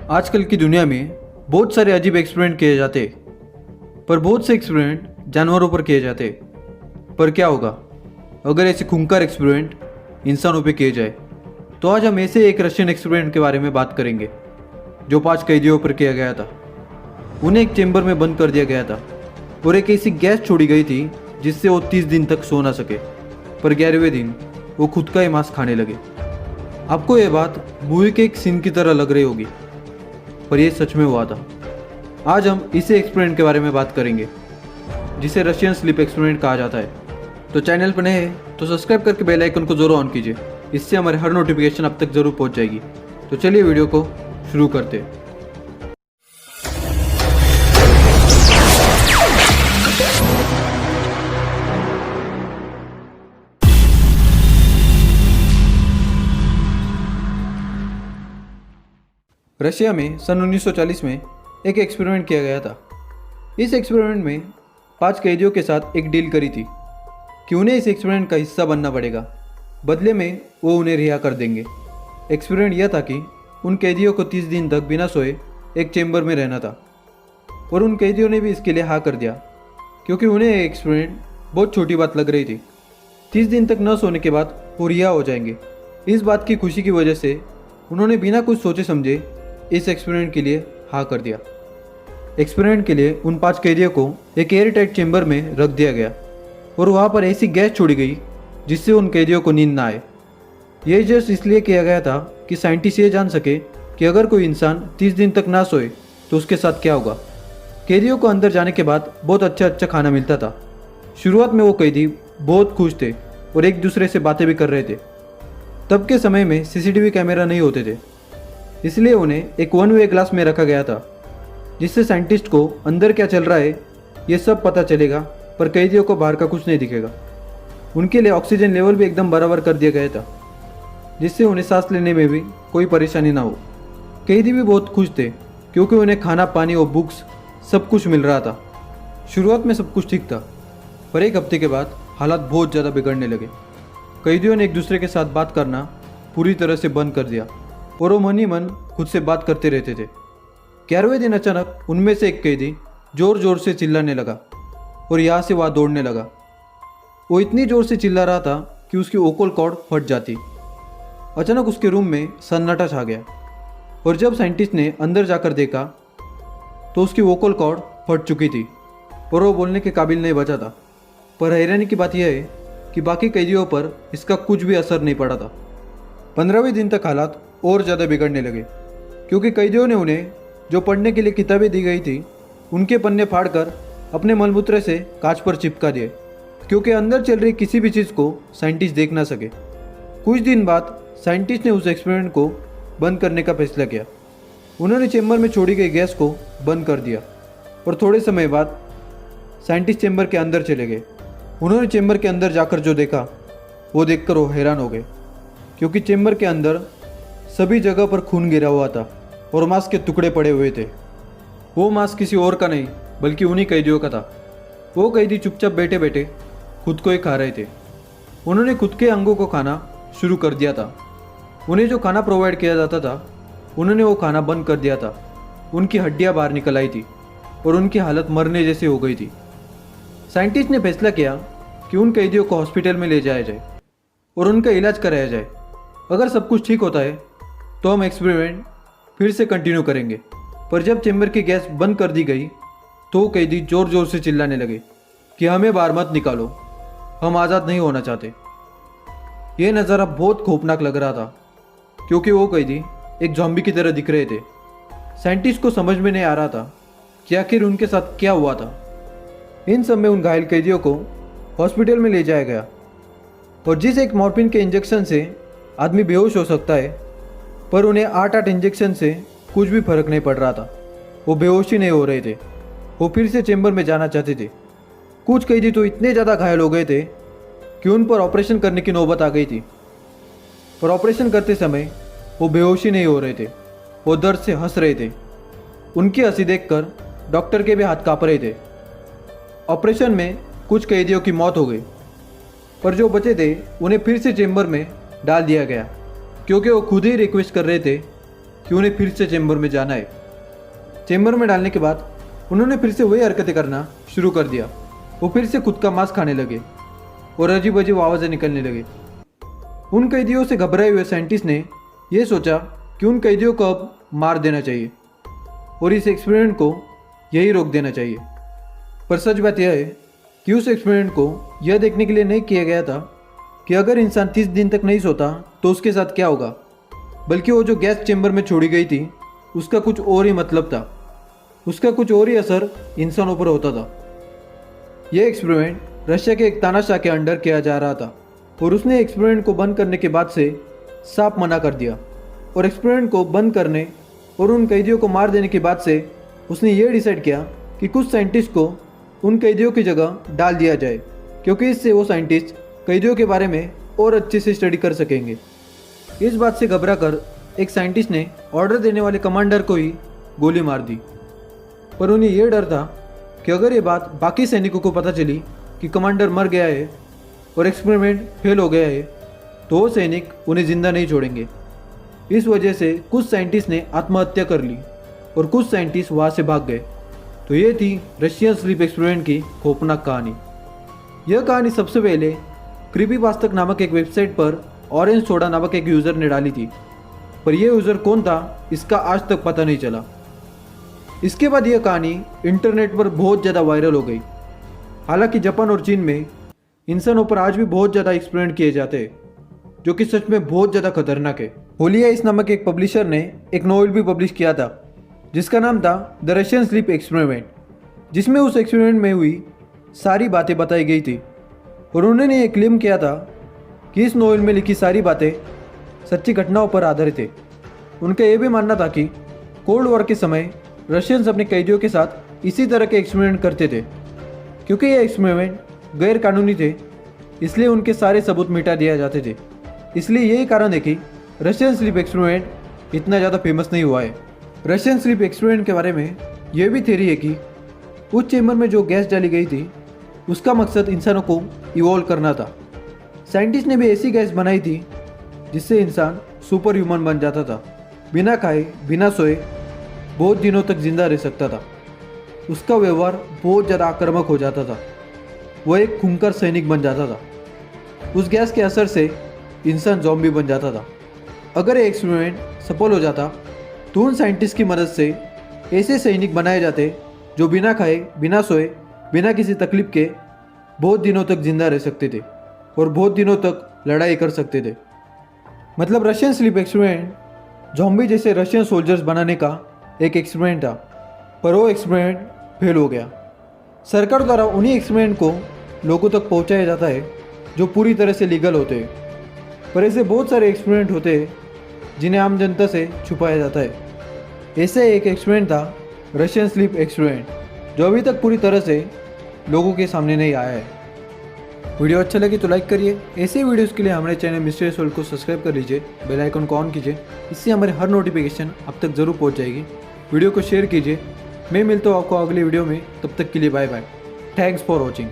आजकल की दुनिया में बहुत सारे अजीब एक्सपेरिमेंट किए जाते, पर बहुत से एक्सपेरिमेंट जानवरों पर किए जाते। पर क्या होगा अगर ऐसे खूंखार एक्सपेरिमेंट इंसानों पे किए जाए? तो आज हम ऐसे एक रशियन एक्सपेरिमेंट के बारे में बात करेंगे जो 5 कैदियों पर किया गया था। उन्हें एक चेंबर में बंद कर दिया गया था और एक ऐसी गैस छोड़ी गई थी जिससे वो 30 दिन तक सो ना सके। पर 11वें दिन वो खुद का ही मांस खाने लगे। आपको ये बात मूवी के एक सीन की तरह लग रही होगी, पर यह सच में हुआ था। आज हम इसी एक्सपेरिमेंट के बारे में बात करेंगे जिसे रशियन स्लीप एक्सपेरिमेंट कहा जाता है। तो चैनल पर नए हैं तो सब्सक्राइब करके बेल आइकन को जरूर ऑन कीजिए, इससे हमारे हर नोटिफिकेशन अब तक जरूर पहुंच जाएगी। तो चलिए वीडियो को शुरू करते हैं। रशिया में सन 1940 में एक एक्सपेरिमेंट किया गया था। इस एक्सपेरिमेंट में 5 कैदियों के साथ एक डील करी थी कि उन्हें इस एक्सपेरिमेंट का हिस्सा बनना पड़ेगा, बदले में वो उन्हें रिहा कर देंगे। एक्सपेरिमेंट यह था कि उन कैदियों को 30 दिन तक बिना सोए एक चेंबर में रहना था, और उन कैदियों ने भी इसके लिए हाँ कर दिया क्योंकि उन्हें ये एक्सपेरिमेंट बहुत छोटी बात लग रही थी। 30 दिन तक न सोने के बाद वो रिहा हो जाएंगे। इस बात की खुशी की वजह से उन्होंने बिना कुछ सोचे समझे इस एक्सपेरिमेंट के लिए हाँ कर दिया। एक्सपेरिमेंट के लिए उन 5 कैदियों को एक एयर टाइट चेंबर में रख दिया गया और वहाँ पर ऐसी गैस छोड़ी गई जिससे उन कैदियों को नींद ना आए। यह जस्ट इसलिए किया गया था कि साइंटिस्ट ये जान सके कि अगर कोई इंसान 30 दिन तक ना सोए तो उसके साथ क्या होगा। कैदियों को अंदर जाने के बाद बहुत अच्छा खाना मिलता था। शुरुआत में वो कैदी बहुत खुश थे और एक दूसरे से बातें भी कर रहे थे। तब के समय में सीसीटीवी कैमरा नहीं होते थे, इसलिए उन्हें एक 1 वे ग्लास में रखा गया था जिससे साइंटिस्ट को अंदर क्या चल रहा है ये सब पता चलेगा, पर कैदियों को बाहर का कुछ नहीं दिखेगा। उनके लिए ऑक्सीजन लेवल भी एकदम बराबर कर दिया गया था जिससे उन्हें सांस लेने में भी कोई परेशानी ना हो। कैदी भी बहुत खुश थे क्योंकि उन्हें खाना पानी और बुक्स सब कुछ मिल रहा था। शुरुआत में सब कुछ ठीक था, पर एक हफ्ते के बाद हालात बहुत ज़्यादा बिगड़ने लगे। कैदियों ने एक दूसरे के साथ बात करना पूरी तरह से बंद कर दिया और वो मन ही मन खुद से बात करते रहते थे। 11वें दिन अचानक उनमें से एक कैदी ज़ोर ज़ोर से चिल्लाने लगा और यहाँ से वहाँ दौड़ने लगा। वो इतनी ज़ोर से चिल्ला रहा था कि उसकी वोकल कॉर्ड फट जाती। अचानक उसके रूम में सन्नाटा छा गया और जब साइंटिस्ट ने अंदर जाकर देखा तो उसकी वोकल कॉर्ड फट चुकी थी और वो बोलने के काबिल नहीं बचा था। पर हैरानी की बात यह है कि बाकी कैदियों पर इसका कुछ भी असर नहीं पड़ा था। 15वें दिन तक हालात और ज़्यादा बिगड़ने लगे क्योंकि कैदियों ने उन्हें जो पढ़ने के लिए किताबें दी गई थी उनके पन्ने फाड़कर अपने मलमूत्र से कांच पर चिपका दिए क्योंकि अंदर चल रही किसी भी चीज़ को साइंटिस्ट देख ना सके। कुछ दिन बाद साइंटिस्ट ने उस एक्सपेरिमेंट को बंद करने का फैसला किया। उन्होंने चेंबर में छोड़ी गई गैस को बंद कर दिया और थोड़े समय बाद साइंटिस्ट चेंबर के अंदर चले गए। उन्होंने चेंबर के अंदर जाकर जो देखा वो देखकर वो हैरान हो गए क्योंकि चेंबर के अंदर सभी जगह पर खून गिरा हुआ था और मांस के टुकड़े पड़े हुए थे। वो मांस किसी और का नहीं बल्कि उन्हीं कैदियों का था। वो कैदी चुपचाप बैठे बैठे खुद को ही खा रहे थे। उन्होंने खुद के अंगों को खाना शुरू कर दिया था। उन्हें जो खाना प्रोवाइड किया जाता था उन्होंने वो खाना बंद कर दिया था। उनकी हड्डियाँ बाहर निकल आई थी और उनकी हालत मरने जैसी हो गई थी। साइंटिस्ट ने फैसला किया कि उन कैदियों को हॉस्पिटल में ले जाया जाए और उनका इलाज कराया जाए। अगर सब कुछ ठीक होता है तो हम एक्सपेरिमेंट फिर से कंटिन्यू करेंगे। पर जब चेंबर की गैस बंद कर दी गई तो वो कैदी ज़ोर ज़ोर से चिल्लाने लगे कि हमें बाहर मत निकालो, हम आज़ाद नहीं होना चाहते। यह नज़ारा बहुत खौफनाक लग रहा था क्योंकि वो कैदी एक ज़ॉम्बी की तरह दिख रहे थे। साइंटिस्ट को समझ में नहीं आ रहा था कि आखिर उनके साथ क्या हुआ था। इन सब में उन घायल कैदियों को हॉस्पिटल में ले जाया गया और जिस एक मॉर्फिन के इंजेक्शन से आदमी बेहोश हो सकता है, पर उन्हें 8 इंजेक्शन से कुछ भी फर्क नहीं पड़ रहा था। वो बेहोश ही नहीं हो रहे थे। वो फिर से चेंबर में जाना चाहते थे। कुछ कैदी तो इतने ज़्यादा घायल हो गए थे कि उन पर ऑपरेशन करने की नौबत आ गई थी, पर ऑपरेशन करते समय वो बेहोश ही नहीं हो रहे थे। वो दर्द से हंस रहे थे। उनकी हंसी देखकर डॉक्टर के भी हाथ काँप रहे थे। ऑपरेशन में कुछ कैदियों की मौत हो गई, पर जो बचे थे उन्हें फिर से चेंबर में डाल दिया गया क्योंकि वो खुद ही रिक्वेस्ट कर रहे थे कि उन्हें फिर से चेंबर में जाना है। चेंबर में डालने के बाद उन्होंने फिर से वही हरकतें करना शुरू कर दिया। वो फिर से खुद का मांस खाने लगे और अजीब अजीब आवाज़ें निकलने लगे। उन कैदियों से घबराए हुए साइंटिस्ट ने यह सोचा कि उन कैदियों को अब मार देना चाहिए और इस एक्सपेरिमेंट को यही रोक देना चाहिए। पर सच बात यह है कि उस एक्सपेरिमेंट को यह देखने के लिए नहीं किया गया था कि अगर इंसान 30 दिन तक नहीं सोता तो उसके साथ क्या होगा, बल्कि वो जो गैस चेंबर में छोड़ी गई थी उसका कुछ और ही मतलब था। उसका कुछ और ही असर इंसानों पर होता था। यह एक्सपेरिमेंट रशिया के एक तानाशाह के अंडर किया जा रहा था और उसने एक्सपेरिमेंट को बंद करने के बाद से साफ मना कर दिया। और एक्सपेरिमेंट को बंद करने और उन कैदियों को मार देने के बाद से उसने ये डिसाइड किया कि कुछ साइंटिस्ट को उन कैदियों की जगह डाल दिया जाए, क्योंकि इससे वो साइंटिस्ट कैदियों के बारे में और अच्छे से स्टडी कर सकेंगे। इस बात से घबरा कर एक साइंटिस्ट ने ऑर्डर देने वाले कमांडर को ही गोली मार दी। पर उन्हें यह डर था कि अगर ये बात बाकी सैनिकों को पता चली कि कमांडर मर गया है और एक्सपेरिमेंट फेल हो गया है तो वो सैनिक उन्हें जिंदा नहीं छोड़ेंगे। इस वजह से कुछ साइंटिस्ट ने आत्महत्या कर ली और कुछ साइंटिस्ट वहाँ से भाग गए। तो ये थी रशियन स्लीप एक्सपेरिमेंट की खौफनाक कहानी। यह कहानी सबसे पहले क्रीपीपास्ता नामक एक वेबसाइट पर ऑरेंज सोडा नामक एक यूज़र ने डाली थी, पर यह यूज़र कौन था इसका आज तक पता नहीं चला। इसके बाद यह कहानी इंटरनेट पर बहुत ज़्यादा वायरल हो गई। हालांकि जापान और चीन में इंसानों पर आज भी बहुत ज़्यादा एक्सपेरिमेंट किए जाते हैं, जो कि सच में बहुत ज़्यादा खतरनाक है। होलिया इस नामक एक पब्लिशर ने एक नॉवेल भी पब्लिश किया था जिसका नाम था द रशियन स्लीप एक्सपेरिमेंट, जिसमें उस एक्सपेरिमेंट में हुई सारी बातें बताई गई थी। और उन्होंने ये क्लेम किया था कि इस नॉवेल में लिखी सारी बातें सच्ची घटनाओं पर आधारित है। उनका यह भी मानना था कि कोल्ड वॉर के समय रशियंस अपने कैदियों के साथ इसी तरह के एक्सपेरिमेंट करते थे। क्योंकि ये एक्सपेरिमेंट गैर कानूनी थे इसलिए उनके सारे सबूत मिटा दिए जाते थे। इसलिए यही कारण है कि रशियन स्लीप एक्सपेरिमेंट इतना ज़्यादा फेमस नहीं हुआ है। रशियन स्लीप एक्सपेरिमेंट के बारे में यह भी थ्योरी है कि उस चेंबर में जो गैस डाली गई थी उसका मकसद इंसानों को इवॉल्व करना था। साइंटिस्ट ने भी ऐसी गैस बनाई थी जिससे इंसान सुपर ह्यूमन बन जाता था, बिना खाए बिना सोए बहुत दिनों तक जिंदा रह सकता था। उसका व्यवहार बहुत ज़्यादा आक्रामक हो जाता था, वह एक खूंखार सैनिक बन जाता था। उस गैस के असर से इंसान ज़ॉम्बी बन जाता था। अगर ये एक्सपेरिमेंट सफल हो जाता तो उन साइंटिस्ट की मदद से ऐसे सैनिक बनाए जाते जो बिना खाए बिना सोए बिना किसी तकलीफ के बहुत दिनों तक जिंदा रह सकते थे और बहुत दिनों तक लड़ाई कर सकते थे। मतलब रशियन स्लीप एक्सपेरिमेंट ज़ॉम्बी जैसे रशियन सोल्जर्स बनाने का एक एक्सपेरिमेंट था, पर वो एक्सपेरिमेंट फेल हो गया। सरकार द्वारा उन्हीं एक्सपेरिमेंट को लोगों तक पहुंचाया जाता है जो पूरी तरह से लीगल होते हैं, पर ऐसे बहुत सारे एक्सपेरिमेंट होते हैं जिन्हें आम जनता से छुपाया जाता है। ऐसे एक एक्सपेरिमेंट था रशियन स्लीप एक्सपेरिमेंट, जो अभी तक पूरी तरह से लोगों के सामने नहीं आया है। वीडियो अच्छा लगे तो लाइक करिए। ऐसे वीडियोस के लिए हमारे चैनल मिस्टीरियस वर्ल्ड को सब्सक्राइब कर लीजिए, बेल आइकन को ऑन कीजिए, इससे हमारे हर नोटिफिकेशन अब तक ज़रूर पहुंच जाएगी। वीडियो को शेयर कीजिए। मैं मिलता हूँ आपको अगली वीडियो में, तब तक के लिए bye bye. Thanks for watching.